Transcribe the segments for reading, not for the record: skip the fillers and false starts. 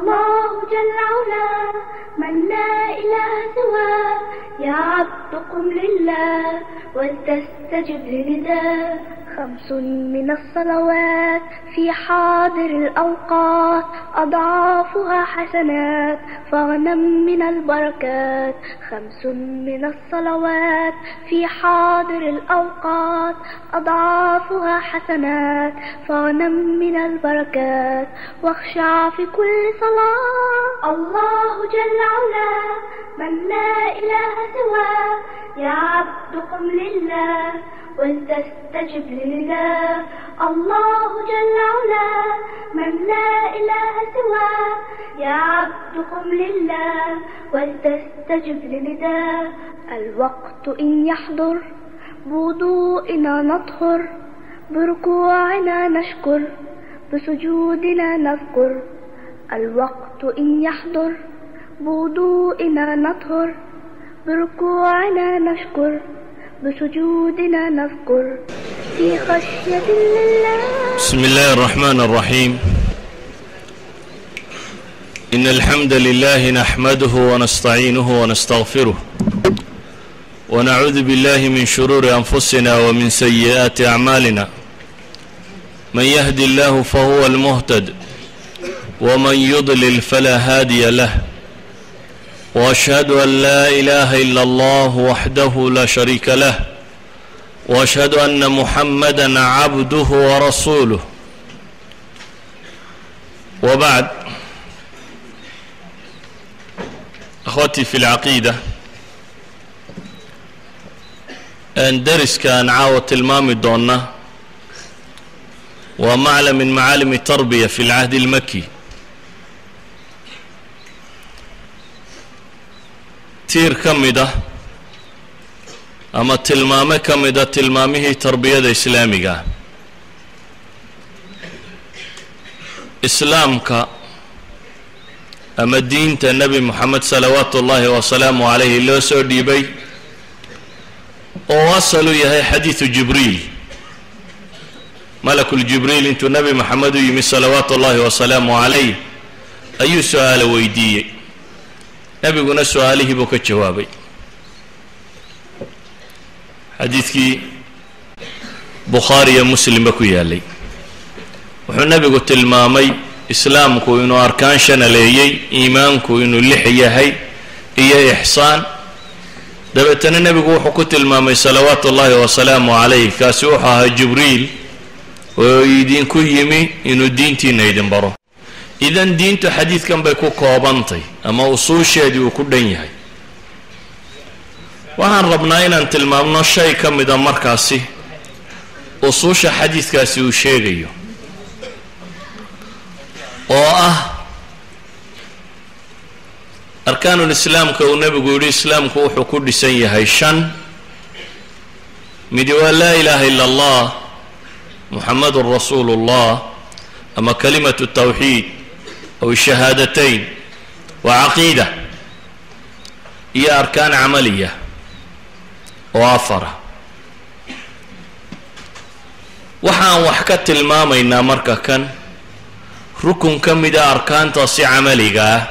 الله جل علا من لا إله سواه، يا عبد قم لله ولتستجب لنداه. 5 من الصلوات في حاضر الأوقات، أضعافها حسنات فاغنم من البركات. 5 من الصلوات في حاضر الأوقات، أضعافها حسنات فاغنم من البركات. واخشع في كل صلاة الله جل علا من لا إله سواه، يا عبد قم لله ولتستجب لنداه. الله جل علا من لا إله سواه، يا عبد قم لله ولتستجب لنداه. الوقت إن يحضر بوضوئنا نطهر، بركوعنا نشكر، بسجودنا نذكر. الوقت إن يحضر بوضوئنا نطهر، بركوعنا نشكر، بسجودنا نذكر. في خشية الله. بسم الله الرحمن الرحيم. إن الحمد لله نحمده ونستعينه ونستغفره، ونعوذ بالله من شرور أنفسنا ومن سيئات أعمالنا. من يهد الله فهو المهتد، ومن يضلل فلا هادي له. وأشهد أن لا إله إلا الله وحده لا شريك له، وأشهد أن محمدا عبده ورسوله. وبعد، أخوتي في العقيدة، أن درس كان عاوة المامي دونا ومعلم من معالم التربية في العهد المكي. تير كمدة أما تلمامة كمدة تلمامه تربية إسلامية. إسلامك أما الدين النبي محمد صلوات الله وسلامه عليه اللي سو ديبي ووصلوا يهي حديث جبريل، ملك الجبريل انتو النبي محمد يمي صلوات الله وسلامه عليه أي سؤال ويديه نبي قلنا سؤاله بك جوابي. حديثك بخاري مسلم بكو يالي. وحو النبي قلت المامي إسلامكو إنو أركان شناليي، إيمانكو إنو لحيهي إيا إحسان. دبتنا النبي قلت المامي صلوات الله وسلامه عليه كاسوحها جبريل ويدين كو يمي إنو دينتي نيدن برو. إذن دينتو حديث كان بيكو كوبانتي أما أصول شادي وكو دنيهي. وهان ربنا إن أنت المامنا الشيء كم إذا مركاسي أصول حديث كاسي وشيغيو أركان الإسلام كو نبي قولي إسلام كو حكو دسنية هيشان مدوى لا إله إلا الله محمد رسول الله، أما كلمة التوحيد أو الشهادتين وعقيدة هي أركان عملية وافرة. وحان وحكت الماما إنا مركا كان ركن كم دا أركان تصي عملية،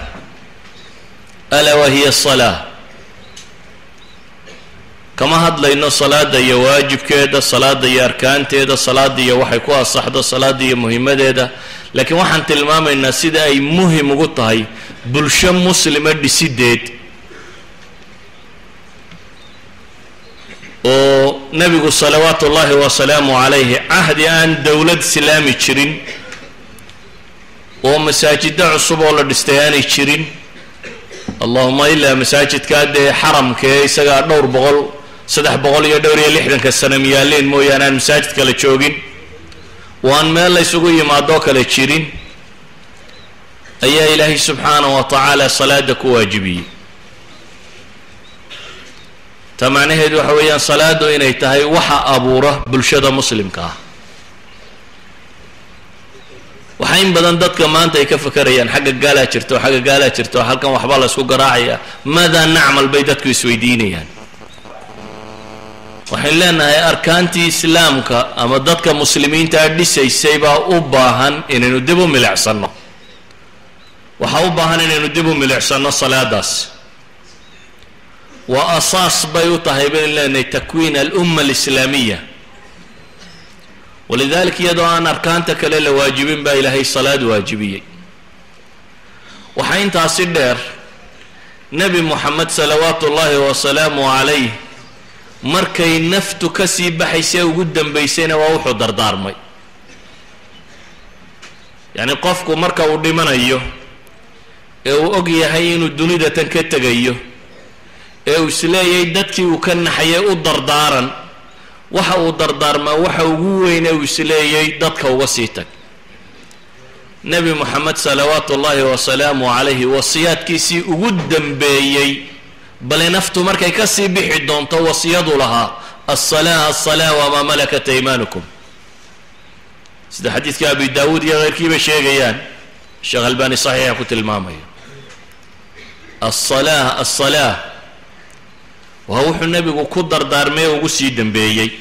ألا وهي الصلاة. كما هاد لأنه الصلاة دي واجب كده، الصلاة دي أركان تيدا، الصلاة دي وحيكوها الصحدة، الصلاة دي مهمة ديدا. لكن وحن تلمام إن سيدا أي مهم قطعي بلشم مسلمة دي سيديد. ونبي صلوات الله وسلامه عليه عهد أن دولة سلامي تشرين ومساجد عصبة ولا دستياني تشرين. اللهم إلا مساجد كاد حرم كي سجى دور بغل صدح بغل يدوري لحدا كالسنة ميالين مويانا مساجد كلا تشوجين. وأن ما لا يسوي ما دوك لتشيرين. أي إلهي سبحانه وتعالى صلاتك واجبي. تمعنى هيدو حويا صلاة إن يتهي وحى أبوره بالشدة مسلم كا. وحين بدن ضد كمان تيكفكريان حق قالها شرتو حق قالها شرتو حلقا وحبالة سوق راعية. ماذا نعمل بيدتك سويدينيا؟ يعني. وحين لنا هي أركانتي إسلامك أما ضدك مسلمين تعدي سيبا أباهن إن ندبو ملعصنا. waxa u baahan inaynu dib u milicsano salaadaas wa asaas bay u tahay baan takwiin al-umma al-islaamiyya ولذلك يدو أن أركان تكلل واجبين با إلهي صلاة واجبية وحين تصدر نبي محمد صلوات الله وسلامه عليه مركي نفت كسي بحيسي وقدم بيسينا ووحو دردار مي يعني قفكو مركا ودمنا ايو او اقيا هينو الدنيا تنكتك ايو او سلاي دادكي وكان حياء دردارا waxa uu dardaarma waxa ugu weyn ee isleeyay dadka uga siitay nabi muhammad sallallahu wa salaamu alayhi wasiyadkiisi ugu dambeeyay bal naftu markay ka sii bixi doonto wasiyadu laha as-salaa wa ma malakat aymanukum sida xadiiska abi daawud iyo qeyrkiiba sheegayaan sheekh albani saxiix ku tilmaamayo as-salaa وهو النبي كدر دارمي وغسي دنبيي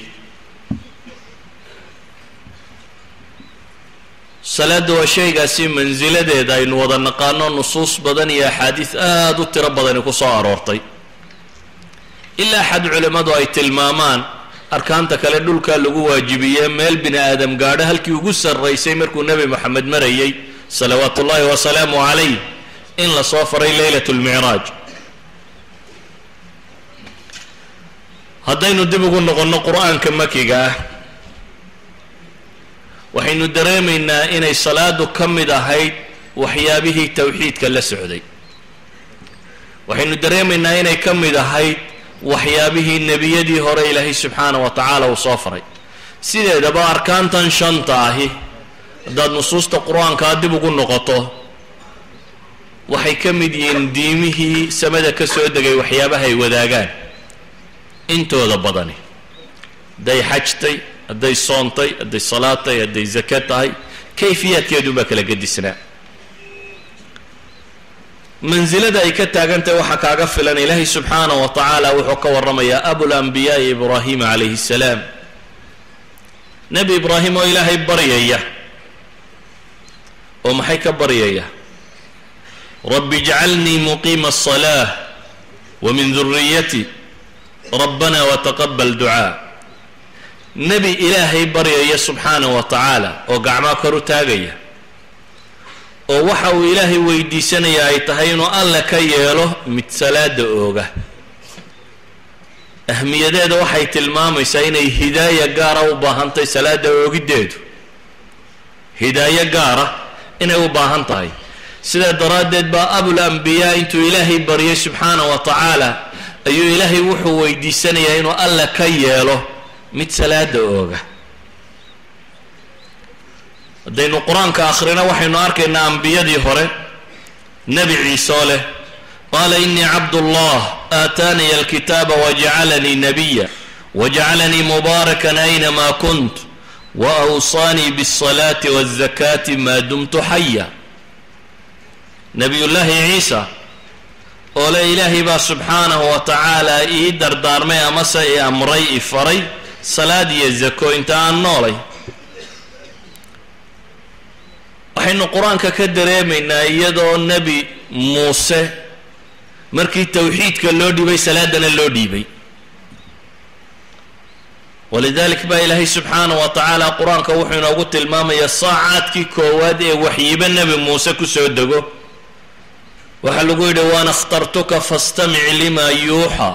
صلاة وشيء قاسي منزلة دا إن وضن قانون نصوص بدن يا حديث ترى بدن كصار ورطي إلا أحد علماء دو أي تلمامان أركان تكالدول كاللغو واجبية ميل بن آدم قاعدة هل كي يقص الرئيسي مركو النبي محمد مريي صلوات الله وسلامه عليه إن لصوفري ليلة المعراج haddaynu dib ugu noqonno qur-aanka makiga ah waxaynu dareemaynaa inay salaadu ka mid ahayd waxyaabihii tawxiidka la socday waxaynu dareemaynaa inay ka mid ahayd waxyaabihii nebiyadii hore ilaahay subxaanahu wa tacaala uu soo faray sideedaba arkaantan shanta ahi haddaad nusuusta qur-aanka dib ugu noqoto waxay ka mid yihiin diimihii samada ka soo degay waxyaabaha ay wadaagaan intooda badani hadday xajtay hadday soontay hadday salaatay hadday zaka tahay kayfiyaadkeedu baa kala gedisnaa mansilada ay ka taagantahay waxaa kaaga filan ilaahay subxaanahu wa tacaala wuxuu ka warramayaa abulanbiyaai ibraahima calayhi salaam nebi ibraahim oo ilaahay baryaya oo maxay ka baryaya rabbi ijcalnii muqiima asalaah wa min duriyati ربنا وتقبل دعاء نبي إلهي بريا سبحانه وتعالى وقعما كرتاقيا ووحو إلهي ويدي سنة يتهينو ألا كيالو متسلاد أوغا أهمية ديدو وحي تلمامي سيني هداية قارة وباهنتي سلاد أوغي ديدو هداية قارة إنه وباهنتي سيدا درادد با أبو الأنبياء انتو إلهي بريا سبحانه وتعالى ayuu ilaahay wuxuu weydiisanayaa inuu alla ka yeelo mid salaada ooga haddaynu qur-aanka akhrina waxaynu arkaynaa ambiyadii hore nebi ciise oo leh qaala innii cabdullah aataaniya alkitaaba wajacalanii nabiya wajacalanii mubaarakan aynamaa kunt wa awsaanii biالsalaati waالzakaati maa dumtu xaya nabiyullaahi ciisa oo la ilaahay baa subxaanahu wa tacaala ii dardaarmay amase i amray i faray salaad iyo zako inta aan noolay waxaynu qur-aanka ka dareemaynaa iyadoo nebi muuse markii tawxiidka loo dhiibay salaadana loo dhiibay walidalik baa ilaahay subxaanahu wa tacaala qur-aanka wuxuu inoogu tilmaamayaa saacaadkii koowaad ee waxyiba nebi muuse ku soo dego waxaa lagu yidhi waana اkhtartuka faاstamic lima yuuxى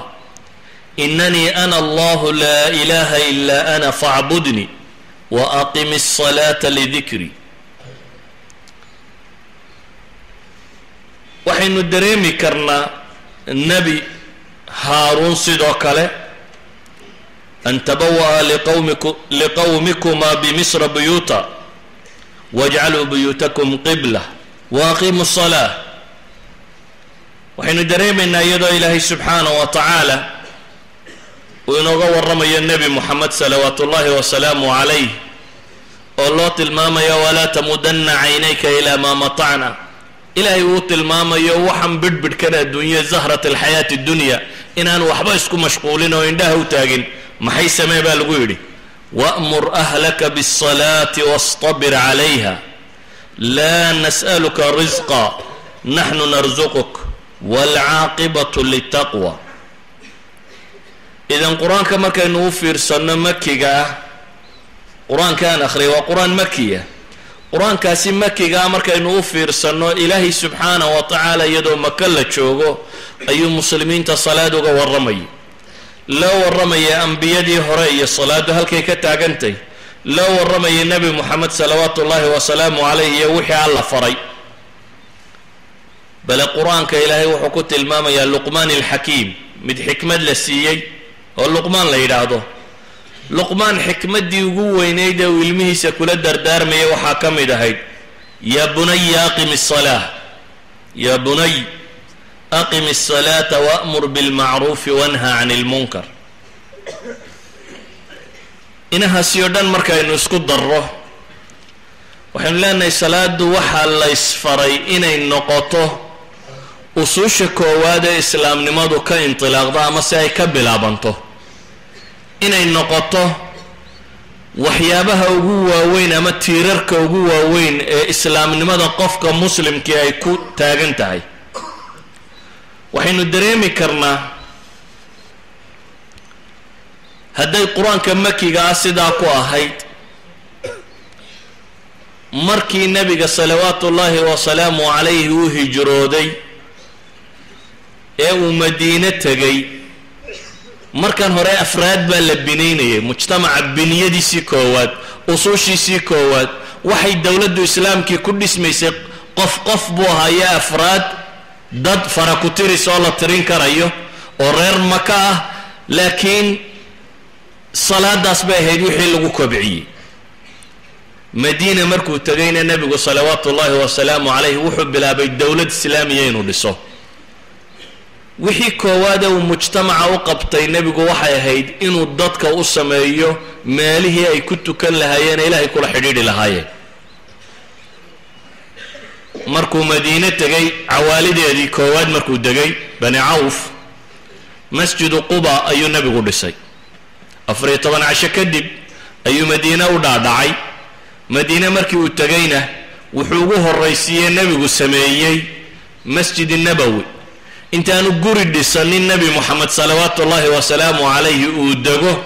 inanii ana allahu laa ilaha ila ana faacbudnii waaqim الصalaaةa lidikri waxaynu dareemi karnaa nebi haaruun sidoo kale an tabawa'a liqowmikuma bimisra buyuuta wاjcaluu buyuutakum qibla waaqimu الصalaaة waxaynu dareemaynaa iyadoo ilaahay subxaanahu wa tacaala uu inooga warramayo nebi moxamed salawaatu ullaahi wasalaamu calayh oo loo tilmaamayo walaa tamudanna caynayka ilaa maa matacna ilaahay uu tilmaamayo waxaan bidhbidhkan adduunya zahrat alxayaati addunya inaan waxba isku mashquulin oo indhaha u taagin maxay samee baa lagu yidhi wa'mur ahlaka biالsalaati wastabir calayha laa nas'aluka risqa نحن نرزقك والعاقبة للتقوى. إذن قرآن كما كان نوفر سنة مكية قرآن كان أخري وقرآن مكية قرآن كاسي مكية أمر كان نوفر سنة إلهي سبحانه وتعالى يدو مكالة شوغو أي مسلمين تصلاة والرمي لو الرمي أنبيادي هري الصلاة هل كي كتاقنتي لو الرمي النبي محمد صلوات الله وسلامه عليه يوحي على فري بل القرآن كإلهي وحكوت الماما يا لقمان الحكيم مد حكمة لسيي واللقمان لا يدعوه لقمان حكمة دي وقوة ينيدا ويلمه سكولة دردار مي وحاكم دهيد يا بني أقم الصلاة يا بني أقم الصلاة وأمر بالمعروف وانهى عن المنكر إنها سيودان مركا ينسكو ضره وحن لنا الصلاة وحا الله يسفري إنه النقطة أصوش كواد إسلام نمادو كإنطلاق دا مساي كبلابانتو إنه النقطة وحيابها وقوة وين أما تيررك وقوة وين إسلام نمادو قفك مسلم كي يكو تاغنتاي وحين الدريمي كرنا هذا القرآن كمكي قاسدا كو أهيد مركي النبي صلوات الله وسلامه عليه وهجرودي او مدينة تغي مركان هراء أفراد بالبنيني مجتمع بنيدي سيكوات أصوشي سيكوات وحي الدولة دو إسلام كي كل اسمي سيق قف بوها يا أفراد ضد فراكوتيري صالة ترين كرايو ورير مكاه لكن صلاة داس بها يوحي لغو كبعي مدينة مركو تغينا النبي صلوات الله وسلامه عليه وحب بلا بيت دولة السلاميين ولسو وحي كوادا ومجتمع وقبتي النبي وحي هيد إنو الضدك وصمايو ماله أي كنت كان لهايين إلهي كل حديد لهايين مركو مدينة تغي عوالدي دي كواد مركو تغي بني عوف مسجد قباء أيو النبي قدسي أفري طبعا عشا كدب أيو مدينة ودعدعي مدينة مركي وتغينا وحوقوه الرئيسية النبي السمائيي مسجد النبوي انت انو قرد سنين النبي محمد صلوات الله وسلامه عليه ودقوه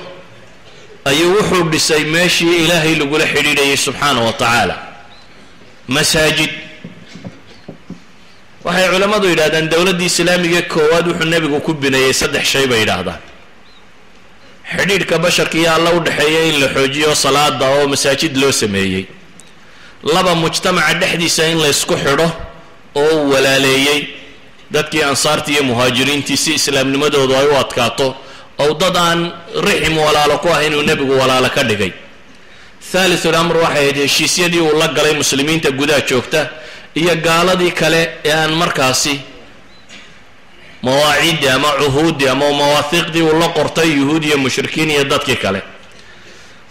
اي وحوق دسي ماشي الهي لقول حديده سبحانه وتعالى مساجد وحي علماء يرادان دولة دي اسلامية كواد وحو النبي كبنا يصدح شيبا يرادان حديد كبشر كيا الله ودحيي لحوجيو صلاة داو مساجد لو سميي لبا مجتمع دحديسا in la isku xidho oo walaaleeyay dadkii ansaartii muhaajiriintii si islaamnimadoodu ay u adkaato oo dad aan rixim walaalo ku ahayn uu nabigu walaalo ka dhigay ثالث الامر waxay heshiisyadii uu la galay muslimiinta gudaha joogta iyo gaaladii kale ee aan markaasi مواعيد أما عهود أما مواثيق دي والله قرطي يهودية مشركين يدادك كالي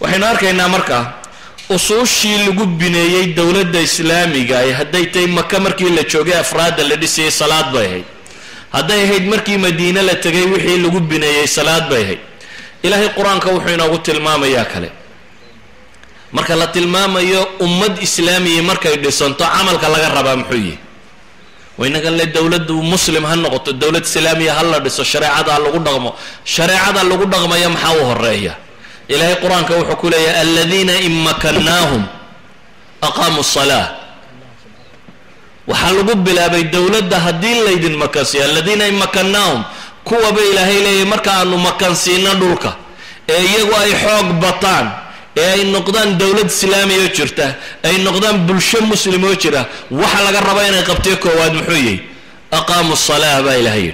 وحين أركا إنا مركا أصوشي اللي قبنايي الدولة دا إسلامي قاي هدايتي مكة مركي اللي تشوغي أفراد اللي دي سي صلاة بايهي هداي هيد مركي مدينة اللي تغي وحي اللي قبنايي صلاة بايهي إلهي القرآن كوحينا قلت الماما يا كالي مركا لا تلماما يا أمد إسلامي مركا يدسانتو عملك لغا ربا محوية وإنك الدولة مسلم هالنقط الدولة الإسلامية هلا بس الشريعة على القدغم الشريعة على القدغم يمحوه الرأي إلهي القرآن كوحكوا لي الذين إن مكناهم أقاموا الصلاة وحلقوا بلا بي الدولة ده هدين ليدن مكانسي الذين إن مكناهم كوا بي إلهي لي مركا أنه مكانسينا دولك يقوى أي حوق بطان أي نقدان دولة إسلامية جرته أي نقدان بلشم مسلمة جرته وحلا قربين قبتي كواد محوي أقاموا الصلاة بإلهي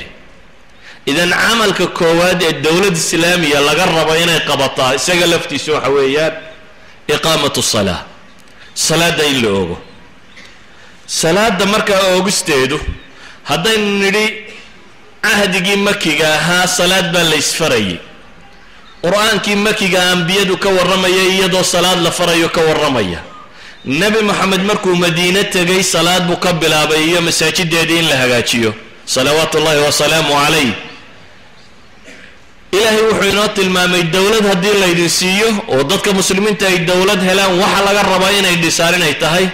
إذا عمل كواد الدولة الإسلامية لا قربين قبطها سجلفتي سو حويات إقامة الصلاة صلاة ده اللي أوجو صلاة ده مركا أوجستيدو هذا نري عهد جي مكي ها صلاة بالإسفري قرآن كي مكي أنبياء كورمية يدو صلاة لفريو كورمية نبي محمد مركو مدينة تجي صلاة مقبلة بيا مساجد دين لها جاتيو صلوات الله وسلامه عليه إلهي وحينات المامي الدولة هدي الله يدنسيه وضدك مسلمين تهي الدولة هلا وحلا قربين يدسارين يتهي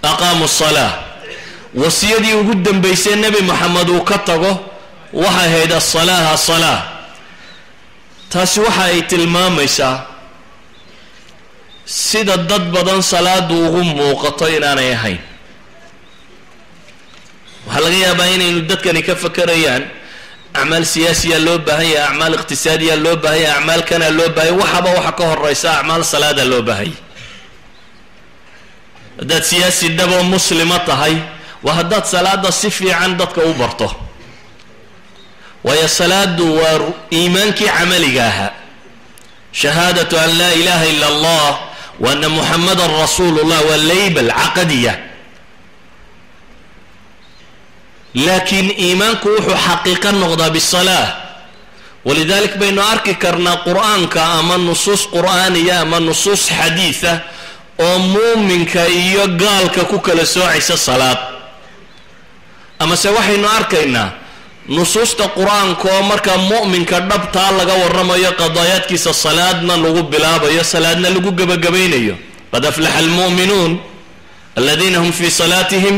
أقاموا الصلاة wasiyadii ugu dambaysay nebi moxamed uu ka tago waxay ahayd as-salaaha salaa. taasi waxa ay tilmaamaysaa sida dad badan salaadu ugu muuqato inaanay ahayn. waxaa laga yaabaa inaynu dadkani ka fakarayaan acmaal siyaasiya loo baahan yahay, acmaal iqtisaadiya loo baahan yahay, acmaal kana loo baahan yahay, waxaba waxa ka horeysa acmaal salaada loo baahan yahay. haddaad siyaasi dhabo muslima tahay waa haddaad salaada si fiican dadka u barto, waayo salaadu waa iimaankii camaliga ahaa, shahaadatu an laa ilaha ila allah wa anna muxamadan rasuulullah waa laybal caqadiya. laakiin iimaanku wuxuu xaqiiqo noqdaa bisalaa. walidalik baynu arki karnaa qur'aanka ama nusuus qur'aaniya ama nusuus xadiida oo muuminka iyo gaalka ku kala soocaysa salaad. amase waxaynu arkaynaa nusuusta qur-aanka oo markaa mu'minka dhabtaa laga warramayo qadaayaadkiisa salaadna lagu bilaabayo, salaadna lagu gebagabaynayo. qad aflaxa almu'minuun aladiina hum fii salaatihim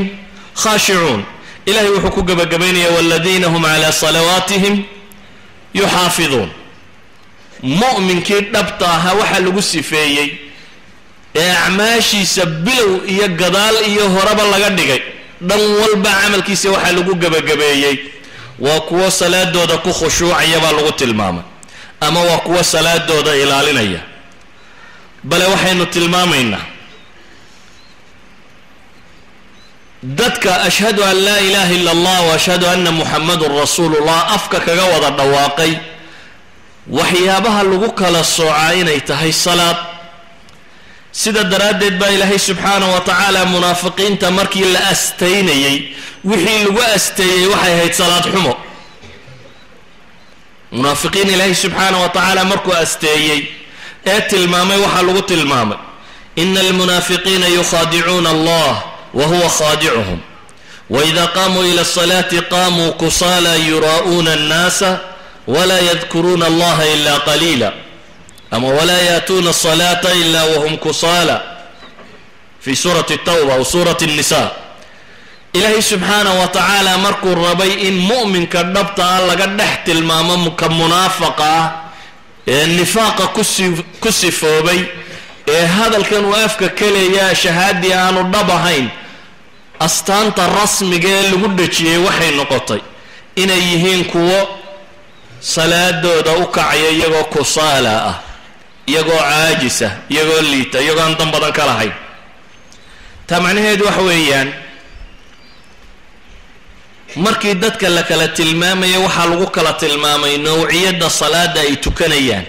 khaashicuun. ilahay wuxuu ku gebagabaynaya waladiina hum calaa salawaatihim yuxaafiduun. mu'minkii dhabta ahaa waxaa lagu sifeeyey ee acmaashiisa bilow iyo gadaal iyo horeba laga dhigay, dhan walba camalkiisa waxaa lagu gebagabeeyey waa kuwo salaadooda ku khushuucaya baa lagu tilmaamay, ama waa kuwo salaadooda ilaalinaya. bale waxaynu tilmaamaynaa dadka ashhadu an laa ilaha ila allah wa ashhadu anna muxamadun rasuulullah afka kaga wada dhawaaqay, waxyaabaha lagu kala soocaa inay tahay salaad. sida daraaddeed baa ilaahay subxaanahu wa tacaala munaafiqiinta markii la astaynayey wixii lagu asteeyey waxay ahayd salaad xumo. munaafiqiin ilaahay subxaanahu wa tacaala markuu asteeyey ee tilmaamay waxaa lagu tilmaamay ina almunaafiqiina yukhaadicuuna allah وهو خادعهم وإذا قاموا إلى الصلاة قاموا كسالى يراءون الناس ولا يذكرون الله إلا قليلا أما ولا يأتون الصلاة إلا وهم كسالى في سورة التوبة أو سورة النساء. إلهي سبحانه وتعالى مركو الربي إن مؤمن كالنبطة الله قد نحت المامم كمنافقة النفاق كسفوا بي هذا كان وافك كلي يا شهادي أنا الضبهين astaanta rasmiga ee lagu dhajiyey waxay noqotay inay yihiin kuwo salaadooda u kacaya iyagoo kusaala ah, iyagoo caajisa, iyagoo liita, iyagoo aan dan badan ka lahayn. taa macnaheedu waxa weeyaan markii dadka la kala tilmaamaya waxaa lagu kala tilmaamay nawciyadda salaada ay tukanayaan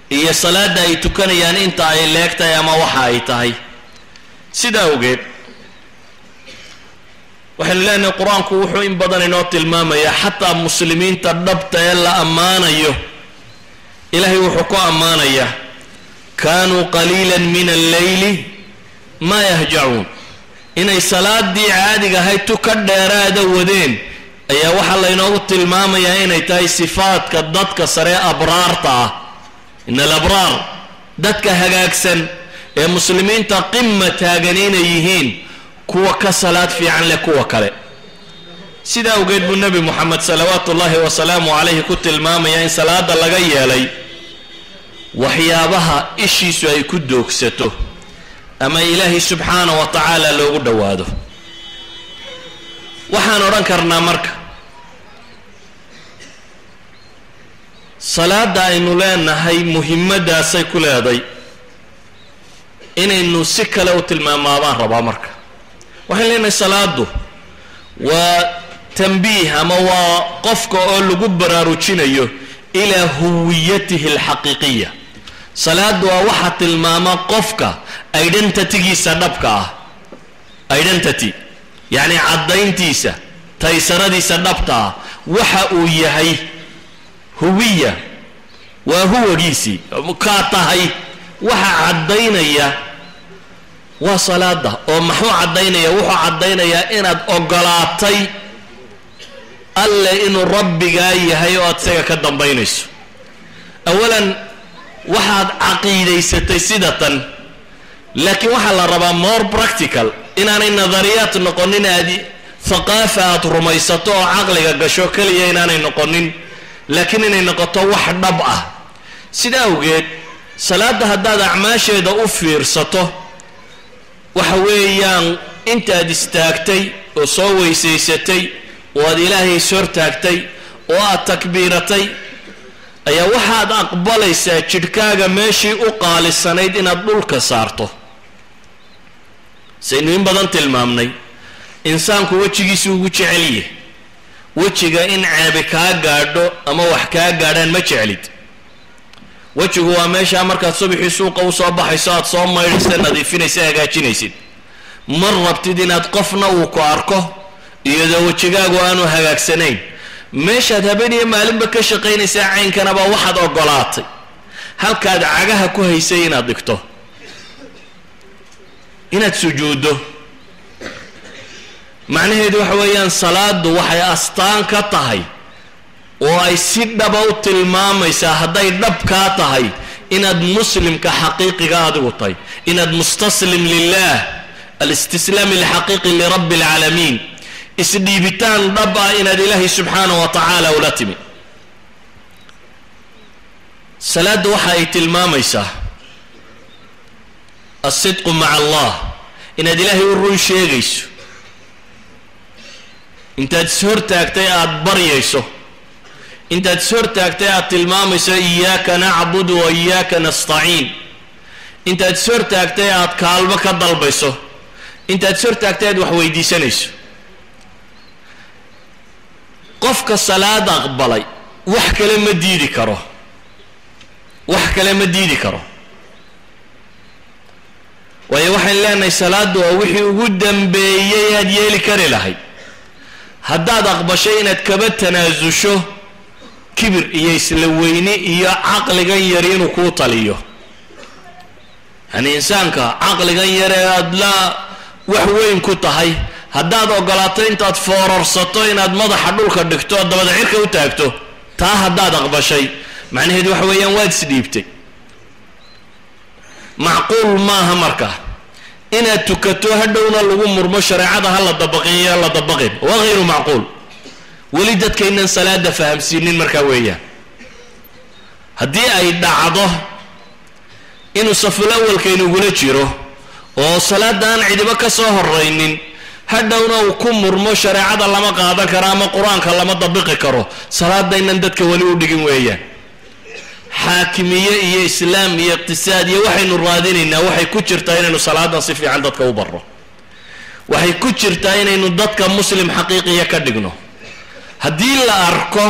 iyo salaada ay tukanayaan inta ay leegtahay ama waxa ay tahay. sidaa awgeed waxaynu leenahay qur-aanku wuxuu in badan inoo tilmaamayaa xataa muslimiinta dhabta ee la ammaanayo ilaahay wuxuu ku ammaanayaa kaanuu qaliilan min alleyli maa yahjacuun. inay salaadii caadiga ahayd tu ka dheeraada wadeen ayaa waxaa laynoogu tilmaamayaa inay tahay sifaadka dadka sare abraarta ah. ina alabraar dadka hagaagsan ee muslimiinta qima taagan inay yihiin kuwa ka salaad fiican leh kuwa kale. sidaa awgeed buu nebi moxamed salawaatu ullaahi wasalaamu calayhi ku tilmaamaya in salaada laga yeelay waxyaabaha ishiisu ay ku doogsato ama ilaahay subxaanahu wa tacaala loogu dhowaado. waxaan odhan karnaa marka salaada aynu leenahay muhimmadaasay ku leeday inaynu si kale u tilmaamaabaan rabaa. marka waxaan leenahay salaadu waa tanbiih ama waa qofka oo lagu baraarujinayo ilaa huwiyatihi alxaqiiqiya. salaadu waa waxa tilmaama qofka identitygiisa dhabka ah, identity yacni caddayntiisa, taysaradiisa dhabta ah, waxa uu yahay. huwiya waa huwagiisii kaa tahay waxa caddaynaya waa salaada. oo maxuu caddaynaya? wuxuu caddaynayaa inaad ogolaatay alle inuu rabbigaa yahay oo aad isaga ka dambaynayso. awalan waxaad caqiidaysatay sida tan, laakiin waxaa la rabaa more practical inaanay nadariyaat noqonin aad ثقافة رميسته عقلك قشو كليا إناني نقنين لكن إني نقطة واحد نبأة سيدا وجد صلاة هداد أعماشي دا أفير سطو وحويان انت دستاكتي وصوي سيستي واد إلهي سورتاكتي واد تكبيرتي أي واحد أقبلي ساجدكاغا ماشي أقال السنيد إن الدولك سارتو سينوين بدن تلمامني إنسان كو وجهي سوغو جعليه وجهي إن عابكا قادو أما وحكا قادان ما جعليد وجهه وماشي أمرك الصبح سوق وصباح يساد صوم ما يرسل نظيفين ساقا جنيسين مرة ابتدينا تقفنا وكواركو إذا وجهه وأنو هاقاك سنين ماشي هذا معلوم بكشقين ساعين كان با واحد أقلاتي هل كاد عقاها كوهيسين أدكتو إن سجوده معنى هيدو حويان صلاة وحي أستان كطهي وأي سيد دبوت المام يساهدي دب كاتهي إن مسلم كحقيقي قادو طي إن مستسلم لله الاستسلام الحقيقي لرب العالمين اسدي بتان دبا إن الله سبحانه وتعالى ولاتمي صلاة وحي المام يساه الصدق مع الله إن الله يورون شيغيس انت تسهر تاكتي أدبر يسو انت تسهر تاكتي أتلمامس إياك نعبد وإياك نستعين انت تسهر تاكتي أتكالبك الضلبيسو انت تسهر تاكتي وحويدي سنسو قفك الصلاة أقبلي وحك لما ديدي كرو وحك لما ديدي كرو ويوحي لنا الصلاة ووحي قدام بيهد يلي كري لهي هداد أقبشين اتكبت تنازوشو كبر إيا يسلويني إيا عقل غيرين وكوطة ليه يعني إنسانك عقل غيرين لا وحوين كوطة هاي هداد أقلاتين تتفورر سطوين هاد مضح حدولك الدكتور دبدا عيرك وتاكتو تا هداد أقبشي معنى هيد وحوين واد سديبتي معقول ما همركه إن تكتو هدونا لغو مرمو شريعة هلا دبقين يلا دبقين وغير معقول ولدت كأن صلاة فهم سنين مركوية هدي أي دعضه إنه صف الأول كانوا يقولوا جيرو وصلاة دان عدبك صهر رينين هدونا وكم مرمو شريعة لما قاعدة كرامة قرآن كلام دبقي كرو صلاة دين ندت كولي ودقين ويا حاكمية إيه إسلام إيه اقتصاد إيه وحي نرادين إنه وحي كتشر تاين إنه صلاة صفي عندك وبره وحي كتشر تاين إنه ضدك مسلم حقيقي يكدقنه هدي لا أركو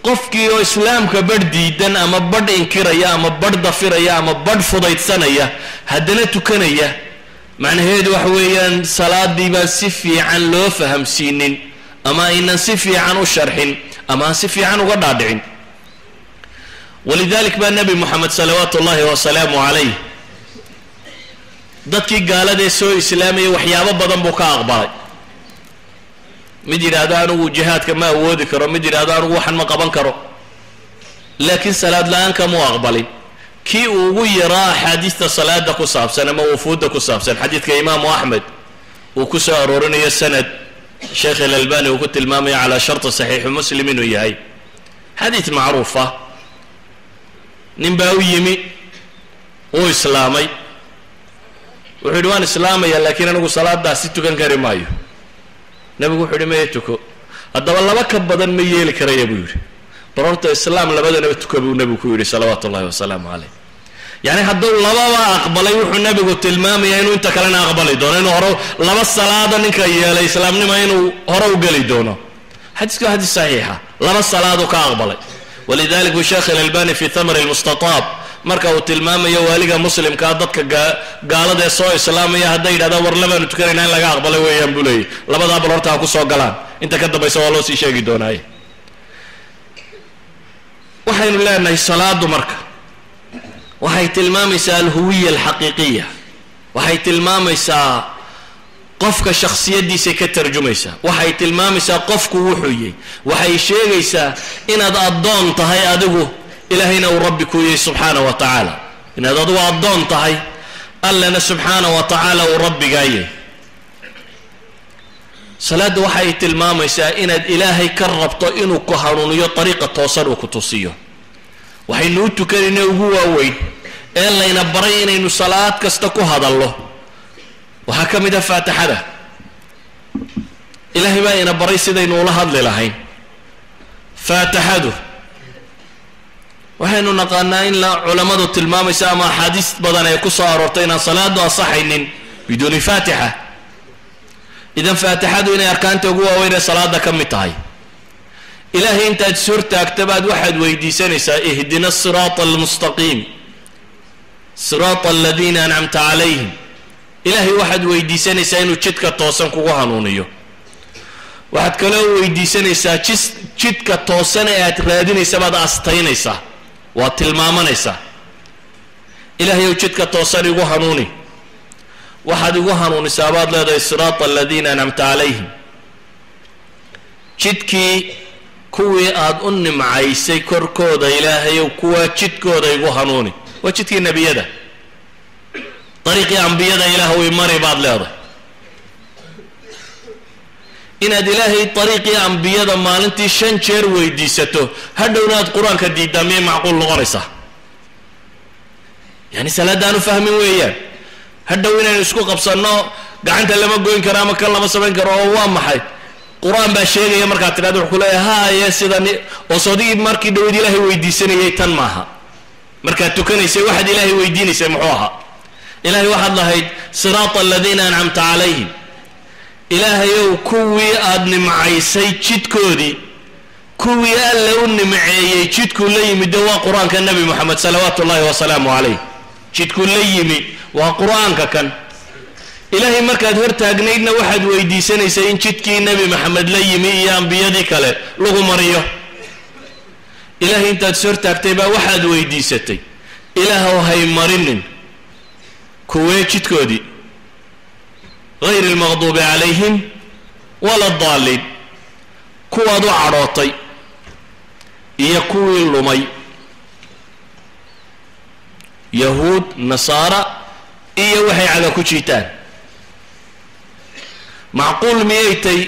قفكي إسلام كبرد ديدن أما برد إنكريا أما برد ضفيريا أما برد فضيت سنية هدنا تكنية معنى هيد وحويا صلاة دي ما صفي عن لو فهم سنين أما إن صفي عنه شرحين أما صفي عنه غدادعين ولذلك بقى النبي محمد صلوات الله وسلامه عليه dadkii gaalada soo islaamay waxyaabo badan buu ka aqbalay mid yiraahdo uu jihaadka ma awoodi karo mid yiraahdo uu waxan ma qaban karo laakiin salaad la'aan kama aqbalin kii ugu yaraa xadiista salaada ku saabsan ama wufuuda ku saabsan xadiidka imaam ahmed uu ku soo aroorinaya sanad sheekh al-albani uu ku tilmaamay ala shart sahih muslim inuu yahay xadiis macruufa نباو يمي هو إسلامي وحدوان إسلامي لكن أنا صلاة دا ستو كان كريمايو نبي وحدو ما يتوكو الدوال الله كبدا ميالي كريا بيوري برورت الإسلام لبدا نبي تكبو نبي كوري صلوات الله وسلامه عليه يعني حدو الله أقبلي وحو نبي قلت المامي ينو انت كلنا أقبلي دون انو هرو لبا الصلاة نكا يالي إسلام نما ينو هرو قلي دونه حديث صحيحة لبا الصلاة كأقبلي ولذلك الشيخ الألباني في ثمر المستطاب مركو تلمام يواليغا مسلم كادتك قالده سو اسلاميه هداي دادا ور لبا نتكرين ان لاغا اقبل ويان بولي لبدا بلورتا ku soo galaan inta ka dambaysa waa loo sii sheegi doonaa waxaynu leenahay salaadu marka waxay tilmaamaysaa al-huwiyya al-haqiqiyya waxay tilmaamaysaa qofka shakhsiyadiisa ka tarjumaysa waxay tilmaamaysaa qofku wuxuu yahay waxay sheegaysaa inaad adoon tahay adigu ilaahayna uu rabbi ku yahay subhanahu wa ta'ala inaad adigu adoon tahay allana subhanahu wa ta'ala uu rabbiga yahay salaada waxay tilmaamaysaa inaad ilaahay ka rabto inuu ku hanuuniyo dariiqa toosan uu ku tusiyo waxaynu u tukanayna ugu waaweyn ee layna baray inaynu salaad kasta ku hadallo waxa ka mid ah faatixada ilaahay baa ina baray sidaynu ula hadli lahayn faatixadu waxaynu naqaanaa in la culimadu tilmaamaysa ama xadiis badan ay ku soo aroortay inaan salaadu asaxaynin biduuni faatixa idan faatixadu inay arkaanta ugu waaweyn ee salaada ka mid tahay ilaahay intaad soo taagto baad waxaad weydiisanaysaa ihdina siraata almustaqiim siraata alladina an'amta calayhim ilaahay waxaad weydiisanaysaa inuu jidka toosan kugu hanuuniyo waxaad kaloo weydiisanaysaa jidka toosan ee aad raadinaysa baad astaynaysaa waad tilmaamanaysaa ilaahay ow jidka toosan igu hanuuni waxaad igu hanuunisaa baad leedahay siraata aladiina an'amta calayhim jidkii kuwii aad u nimcaysay korkooda ilaahayow kuwaa jidkooda igu hanuuni waa jidkii nebiyada dariiqii ambiyada ilaahow imari baad leedahay inaad ilaahay dariiqii ambiyada maalintii 5 jeer weydiisato hadhowna aad qur-aanka diidaa miyay macquul noqonaysaa yani salaadaanu fahmin weeyaan hadhow inaynu isku qabsanno gacanta lama goyn karo ama kan lama samayn karo oo waa maxay qur-aan baa sheegaya markaad tidhahdo wuxuu leeyahay haye sidani oo sodigii markii dhaweyd ilaahay weydiisanayay tan maaha markaad tukanaysay waxaad ilaahay weydiinaysay muxuu ahaa ilaahay waxaad lahayd siraata aladiina an'amta calayhim ilaahayow kuwii aad nimcaysay jidkoodii kuwii alla u nimceeyey jidkuu la yimid waa qur-aanka nebi moxamed salawaatu ullaahi wasalaamu calayh jidkuu la yimi waa qur-aanka kan ilaahay markaad hortaagnaydna waxaad weydiisanaysay in jidkii nebi maxamed la yimi iyo ambiyadii kale lagu mariyo ilaahay intaad is hortaagtay baa waxaad weydiisatay ilaahow hay marinin kuwee jidkoodii غayr اlmaqduubi calayhim wala daaliin kuwaad u cadhootay iyo kuwii lumay yahuud nasaara iyo waxay caga ku jiitaan macquul miyay tay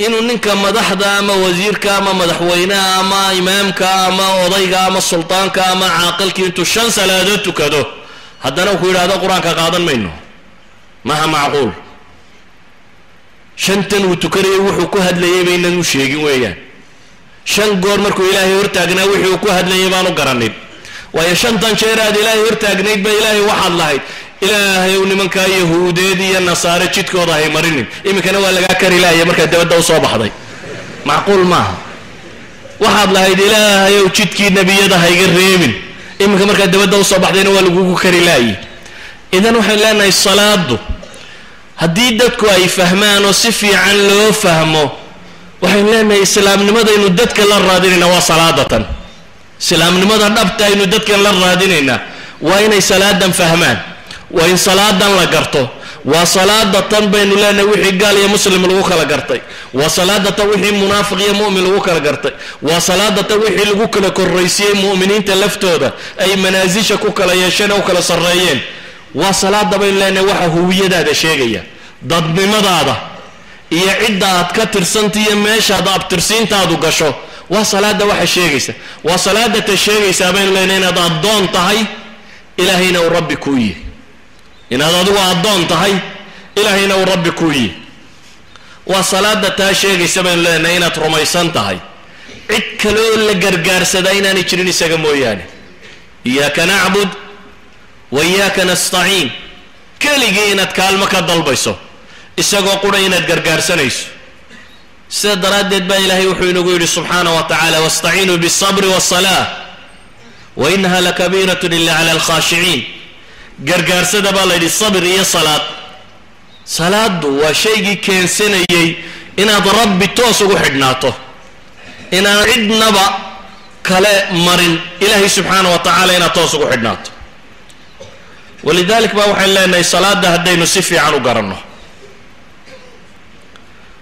inuu ninka madaxda ama wasiirka ama madaxweynaha ama imaamka ama odayga ama sultaanka ama caaqilkii intuu 5 salaadood tukado haddana uu ku yidhaahdo qur-aanka qaadan mayno maha macquul 5tan uu tukanayay wuxuu ku hadlayay baynan u sheegin weeyaan 5 goor markuu ilaahay hortaagnaa wixii uu ku hadlayay baanu garanin waayo 5tan jeer aad ilaahay hortaagnayd ba ilaahay waxaad lahayd ilaahay nimankaa yahuudeed iyo nasaare jidkooda hay marinin iminkana waa lagaa kari laaya markaad dabadda u soo baxday macquul maaha waxaad lahayd ilaahayow jidkii nebiyada hayga reebin iminka markaad dabadda u soo baxdayna waa lagugu kari laayay idan waxaan leenahay salaadu haddii dadku ay fahmaan oo si fiican loo fahmo waxaan leenahay islaamnimadaynu dadka la raadinayna waa salaadatan islaamnimada dhabta aynu dadkan la raadinayna waa inay salaadan fahmaan waa in salaadan la garto waa salaadatan baynu leenahay wixii gaal iyo muslim lagu kala gartay waa salaadatan wixii munaafiq iyo mu'min lagu kala gartay waa salaadatan wixii lagu kala korreysiyey mu'miniinta laftooda ay manaasisha ku kala yeesheen oo kala sarreeyeen waa salaada baynu leenahay waxa huwiyadaada sheegaya dadnimadaada iyo cidda aad ka tirsantay iyo meeshaad abtirsiintaadu gasho waa salaada waxa sheegaysa waa salaada ta sheegaysa baynu leenahay inaad addoon tahay ilaahayna uu rabbi ku yahay inaad adigu addoon tahay ilaahayna uu rabbi ku yahay waa salaada taa sheegaysa baynu leenahay inaad rumaysan tahay cid kale oo la gargaarsada inaanay jirin isaga mooyaane iyaaka nacbud wa iyaaka nastaciin keligii inaad kaalmo ka dalbayso isagoo qura inaad gargaarsanayso sida daraaddeed baa ilaahay wuxuu inagu yidhi subxaana wa tacaala wastaciinuu biالصabri waالصalaa wa inaha lakabiiratun ila cala alkhaashiciin gargaarsada baa la yidhi sabr iyo salaad salaadu waa shaygii keensanayey inaad rabbi toos ugu xidhnaato inaan cidnaba kale marin ilaahay subxaana wa tacaala inaad toos ugu xidhnaato walidalik baa waxaan leenahay salaada haddaynu si fiican u garanno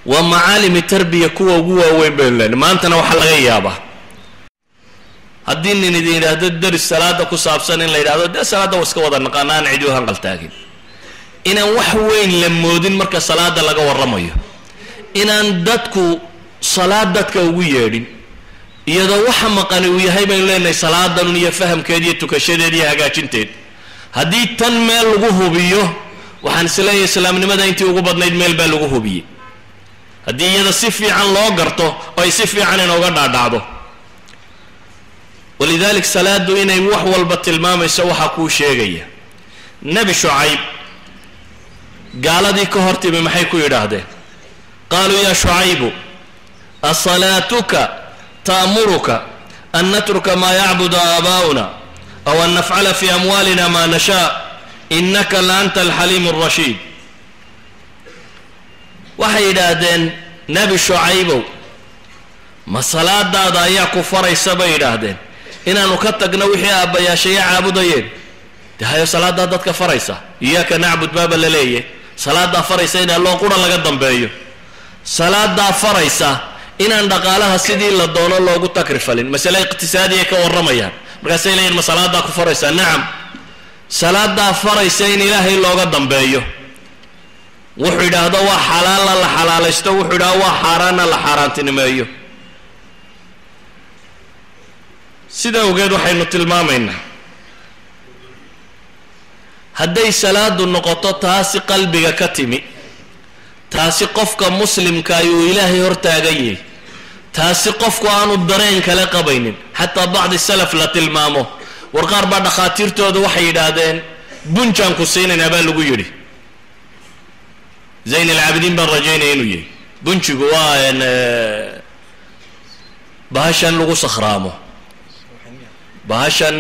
waa macaalimi tarbiya kuwa ugu waaweyn baynu leenahay maantana waxaa laga yaabaa haddii nin idin yidhaahdo daris salaada ku saabsan in la yidhahdo dee salaada waa iska wada naqaana aan cidi u hanqaltaagin inaan wax weyn la moodin marka salaada laga warramayo inaan dadku salaad dadka ugu yeedhin iyadoo waxa maqani uu yahay baynu leenahay salaadan iyo fahamkeeda iyo tukashadeeda iyo hagaajinteed haddii tan meel lagu hubiyo waxaan isleeyahay islaamnimada intii ugu badnayd meel baa lagu hubiyey haddii iyada si fiican loo garto oo ay si fiican inooga dhaadhacdo walidalik salaadu inay wax walba tilmaamayso waxaa kuu sheegaya nebi shucayb gaaladii ka hortimi maxay ku yidhaahdeen qaaluu yaa shucaybu asalaatuka ta'muruka an natruka maa yacbudu aabaa'una aw an nafcala fi amwaalina maa nashaa innaka la anta alxaliimu alrashiid waxay yidhaahdeen nebi shucaybow ma salaadaada ayaa ku faraysa bay yidhaahdeen inaanu ka tagno wixii aabbayaashaya caabudayeen de hayo salaadaa dadka faraysa iyaaka nacbud baaba la leeyahy salaadaa faraysa in alloo qura laga dambeeyo salaadaa faraysa inaan dhaqaalaha sidii la doono loogu takrifalin masale iqtisaadiyay ka warramayaan markaasay leeyihin ma salaadaa ku faraysa nacam salaadaa faraysa in ilaahay looga dambeeyo wuxuu yidhaahdo waa xalaalna la xalaalaysto wuxuu yidhahdo waa xaaraanna la xaaraantinimeeyo sida ogeed waxaynu tilmaamaynaa hadday salaadu noqoto taasi qalbiga ka timi taasi qofka muslimka ayuu ilaahay hortaagan yahay taasi qofku aanu dareen kale qabaynin xataa bacdi salaf la tilmaamo war qaar baa dhakhaatiirtooda waxay yidhaahdeen bunjaan ku siinaynaa baa lagu yidhi zayn alcaabidiin baan rajaynaya inuu yahay bunjigu waa bahashan lagu sakhraamo bahashan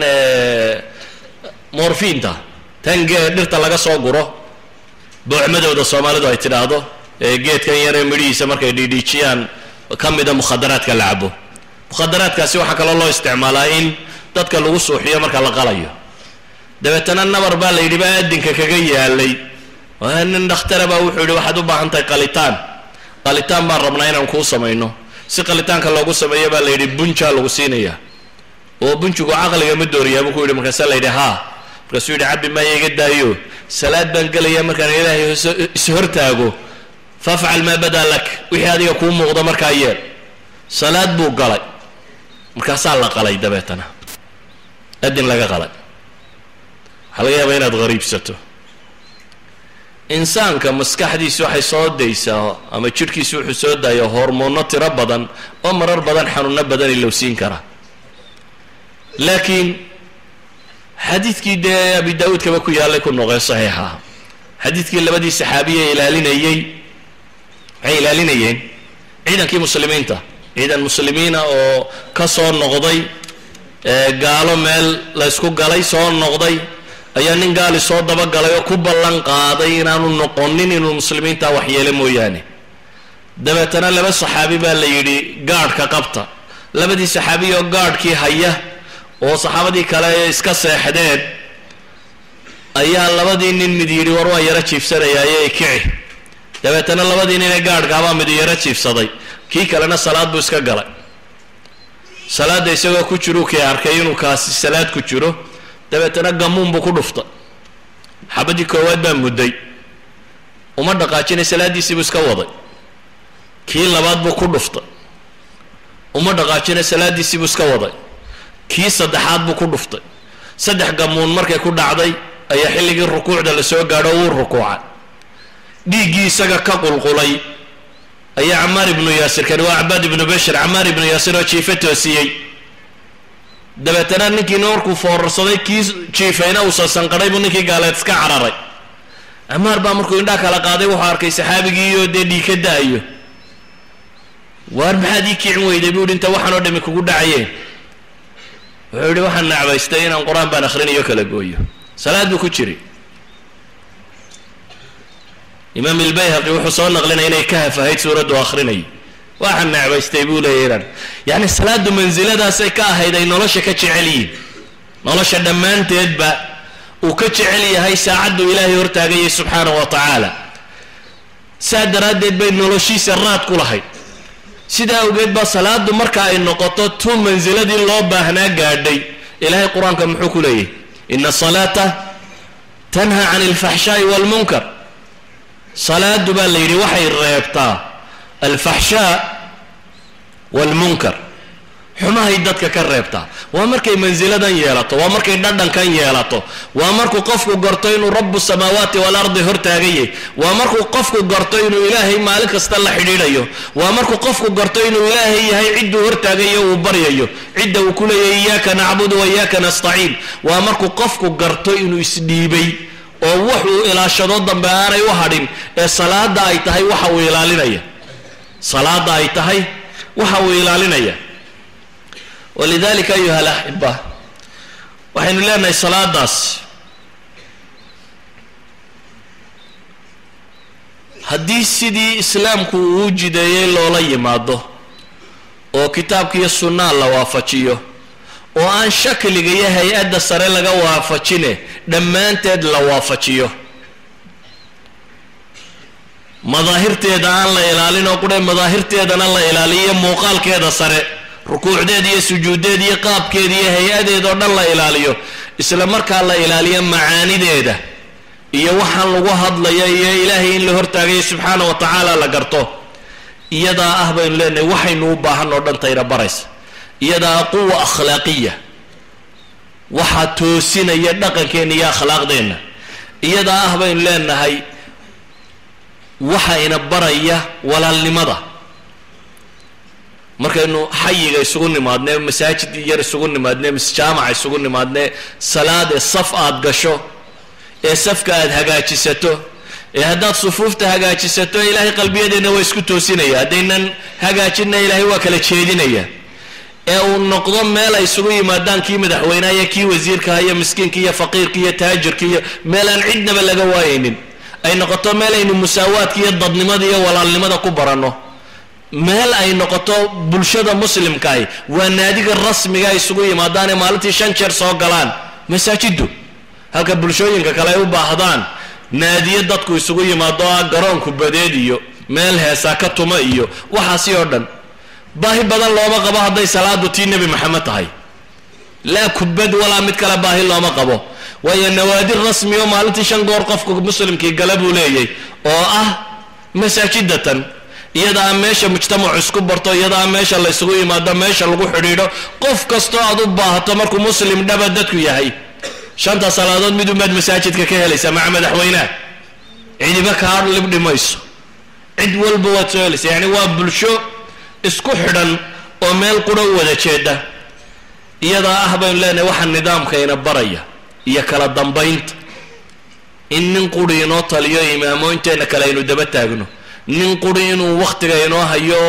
morfiinta tan dhirta laga soo guro boocmadooda soomaalidu ay tidhaahdo geedkan yaree midhihiisa markay dhiidhiijiyaan ka mida mukhadaraadka la cabo mukhadaraadkaasi waxaa kaloo loo isticmaalaa in dadka lagu suuxiyo marka la qalayo dabeetana nabar baa la yidhi baa aadinka kaga yaalay nin dhakhtara baa wuxuu yidhi waxaad u baahan tahay qalitaan baan rabnaa inaan kuu samayno si qalitaanka loogu sameeyo baa la yidhi bunjaa lagu siinayaa oo bunjigu caqliga ma dooriyaa buu ku yidhi markaasaa la yidhi haa markaasuu yidhi cabbi maaya iga daayo salaad baan gelayaa markaan ilaahay ishortaago fafcal maa badaa lak wixii adiga kuu muuqdo markaa yeel salaad buu galay markaasaa la qalay dabeetana adin laga qalay waxaa laga yaabaa inaad hariibsato insaanka maskaxdiisu waxay soo daysaa ama jidhkiisu wuxuu soo daayaa hormoonno tiro badan oo marar badan xanuuno badan ilowsiin kara laakiin xadiidkii dee abi daawuudkaba ku yaallay ku noqee saxiixa xadiidkii labadii saxaabiye ilaalinayey waxay ilaalinayeen ciidankii muslimiinta ciidan muslimiina oo ka soo noqday gaalo meel la ysku galay soo noqday ayaa nin gaali soo dabagalay oo ku ballan qaaday inaanu noqonin inuu muslimiinta waxyeelo mooyaane dabeetana laba saxaabi baa la yidhi gaadhka qabta labadii saxaabiy oo gaadhkii haya oo saxaabadii kale iska seexdeen ayaa labadii nin mid yidhi war waa yaro jiifsanayaaye kici dabeetana labadii nin ee gaadhkaabaa mid yaro jiifsaday kii kalena salaad buu iska galay salaadda isagoo ku jiruu kii arkay inuu kaasi salaad ku jiro dabeetana gamuun buu ku dhuftay xabadii koowaad baa mudday uma dhaqaajinay salaaddiisii buu iska waday kii labaad buu ku dhuftay uma dhaqaajinay salaaddiisii buu iska waday kii saddexaad buu ku dhuftay saddex gamuun markay ku dhacday ayaa xilligii rukuucda la soo gaadho wuu rukuucay dhiiggii isaga ka qulqulay ayaa camaar ibnu yaasir kani waa cabaad ibnu bashir camaar ibnu yaasir oo jiife toosiyey dabeetana ninkiina markuu foorarsaday kii jiifayna uu sasanqadhay buu ninkii gaaleed iska cararay camaar baa markuu indhaa kala qaaday wuxuu arkay saxaabigiioo dee dhiig ka da-ayo waar maxaad ii kicin weyday buu inta waxaan oo dhami kugu dhacayeen wuxuu yidhi waxaan nacbaystay inaan qur-aan baan akhrinayo kala gooyo salaad buu ku jiray imaam ilbayhaqi wuxuu soo naqlinaya inay kahaf ahayd suuraddu akhrinay waxaan nacbaystay buu leeyahy inan yacni salaaddu mansiladaasay ka ahayd ay nolosha ka jecel yihiin nolosha dhammaanteedba uu ka jecel yahay saacadduu ilaahay hortaagayay subxaanahu wa tacaala saa daraaddeed bay noloshiisa raad ku lahayd sidaa awgeed baa salaadu marka ay noqoto tu mansiladii loo baahnaa gaadhay ilaahay qur-aanka muxuu ku leeyahy ina asalaata tanhaa cani alfaxshaa'i waalmunkar salaadu baa la yidhi waxay reebtaa الفحشاء والمنكر xumaha ay dadka ka reebta waa markay manziladan yeelato waa markay dhadhankan yeelato waa markuu qofku garto inuu rabbu samaawaati wal ardi hortaagay waa markuu qofku garto inuu ilaahay maalin kasta la xidhiidhayo waa markuu qofku garto inuu ilaahay yahay ciduu hortaagay oo baryayo cidda uu ku leeyahay iyyaka na'budu wa iyyaka nasta'iin waa markuu qofku garto inuu isdhiibay oo wuxuu ilaashado dambe aanay u hadhin ee salaada ay tahay waxa uu ilaalinaya salaada ay tahay waxa uu ilaalinaya ولذلك أيها الأحبة وحين لنا صلاة داس حديث سيدي إسلامك وجد يلو لي ماضو او كتابك السنة الله وافتشيه وان شكل هي أدى سري لغا وافتشينه دمان تد لوافتشيه مظاهر تيدان الله إلالين وقود مظاهر تيدان الله إلالية موقال كيدا سري rukuucdeed iyo sujuudeed iyo qaabkeed iyo hay-adeed oo dhan la ilaaliyo isla markaa la ilaaliyo macaanideeda iyo waxaan lagu hadlaya iyo ilaahay in la hortaagayo subxaanahu wa tacaala la garto iyadaa ah baynu leenahay waxaynu u baahan oo dhan tayra baraysa iyadaa quwa akhlaaqiya waxaa toosinaya dhaqankeenna iyo akhlaaqdeenna iyadaa ah baynu leenahay waxayna baraya walaalnimada markaynu xayiga isugu nimaadnay masaajid yar isugu nimaadnay jaamac isugu nimaadnay salaad saf aad gasho ee safka aad hagaajisato ee haddaad sufuufta hagaajisato ilaahay qalbiyadeena waa isku toosinaya haddaynan hagaajinna ilaahay waa kala jeedinaya ee uu noqdo meel ay isugu yimaadaan kii madaxweynaha iyo kii wasiirka iyo miskiinka iyo faqiirka iyo taajirka iyo meel aan cidnaba laga waayaynin ay noqoto meel aynu musaawaadka iyo dadnimada iyo walaalnimada ku baranno meel ay noqoto bulshada muslimkaay waa naadiga rasmiga isugu yimaadaan maalintii 5 jeer soo galaan masaajidu halka bulshooyinka kale ay u baahdaan naadiye dadku isugu yimaado garoonku badeed iyo meel heesa ka tuma iyo waxaasi oo dhan baahi badan looma qabo haday salaadu tii nabi maxamed tahay la kubad wala mid kala baahi looma qabo way nawaadi rasmi oo maalintii 5 goor qofku muslimkii galabuu leeyay oo ah masaajidatan iyada meesha mujtamac isku barto iyada meesha la isugu yimaado meesha lagu xidhiidho qof kasto aad u baahato markuu muslim dhaba dadku yahay shanta salaadood mid umad masaajidka ka helaysa maca madaxweynaha ciidiba ka har lib dhimayso cid walba waa toolaysa yani waa bulsho isku xidhan oo meel qura wada jeeda iyada ah baan leenahay waxa nidaamkeena baraya iyo kala dambeynta in nin quri inoo taliyo imaamooyinteena kale inuu daba taagno nin quri inuu waqtiga inoo hayo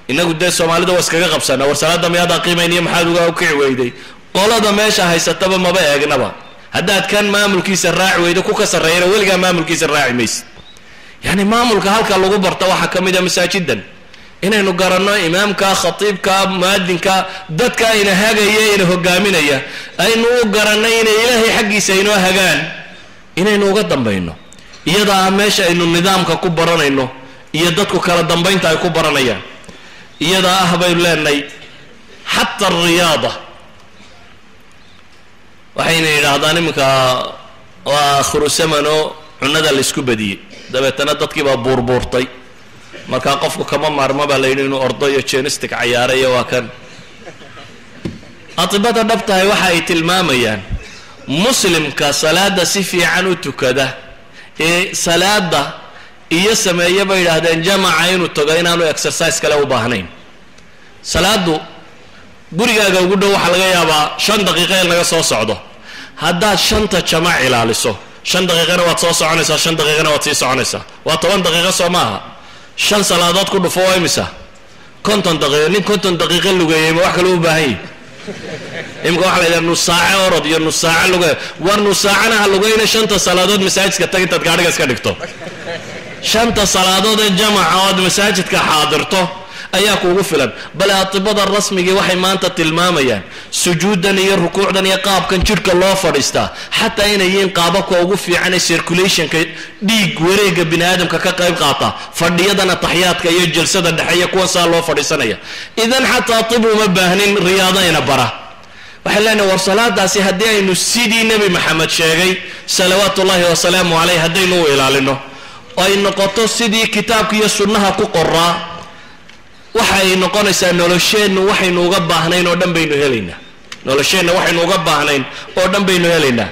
inagu de Soomaalida was kaga qabsana war salaada miyaad qiimeynaya maxaad uga kici weyday qolada meesha haysataba maba eegnaba haddaad kan maamulkiisa raac weydo ku ka sareeyay weliga maamulkiisa raaci mays yani maamulka halka lagu barto waxa kamida masaajidan inaynu garanno imaamka khatiibka muadinka dadka ina hagaya ina hogaaminaya aynu u garanay in ilaahay xaqiisa inoo hagaan inaynu uga dambayno iyada meesha aynu nidaamka ku baranayno iyo dadku kala dambeynta ay ku baranayaan iyada ah baynu leenahay hatta riyada waxayna yiraahdaan iminka waa akhru samano cunada la isku badiyay dabeetana dadkii baa buurbuurtay marka qofku kama maarmo baa la yidhi inuu ordo iyo gymnastic ciyaarayo waa kan atibada dhabtahay waxa ay tilmaamayaan muslimka salaada si fiican u tukada ee salaada iyo sameeyo bay yiraahdeen jamaca inuu tago inaanu exercise kale u baahnayn salaadu gurigaaga ugu dhow waxa laga yaabaa 5 daqiiqo laga soo socdo haddaad 5 jamac ilaaliso 5 daqiiqana waad soo soconaysaa 5 daqiiqana waad sii soconaysaa waa 10 daqiiqo soo maaha 5 salaadood ku dhufo waa imisa 50 daqiiqo nin 50 daqiiqo lugeeyay ma wax kale u baahan imka waxa la yiraahdaa nus saaca orod iyo nus saaca lugeey war nus saacana lugeyna 5 salaadood masaajidka tagtaad gaariga iska dhigto 5 salaadood ee jamaca oo masaajidka xaadirto ayaa kuugu filan bal atibada rasmiga waxay maanta tilmaamayaan sujuudan iyo rukuucdan iyo qaabkan jirka loo fadhiista hatta inay yiin qaababka ugu fiican ee circulationka dhiig wareega bini'aadamka ka qayb qaata fadhiyadana tahiyaadka iyo jalsada dhaxaya kuwa saa loo fadhiisanaya idan hatta atibu ma baahnin riyaadayna bara waxay leenahay war salaadaasi hadii aynu sidii nabi maxamed sheegay salawaatullaahi wa salaamu alayhi hadaynu ilaalino ay noqoto sidii kitaabka iyo sunnaha ku qoraa waxay noqonaysaa nolosheennu waxaynu uga baahnayn oo dhan baynu helaynaa nolosheenna waxaynu uga baahnayn oo dhan baynu helaynaa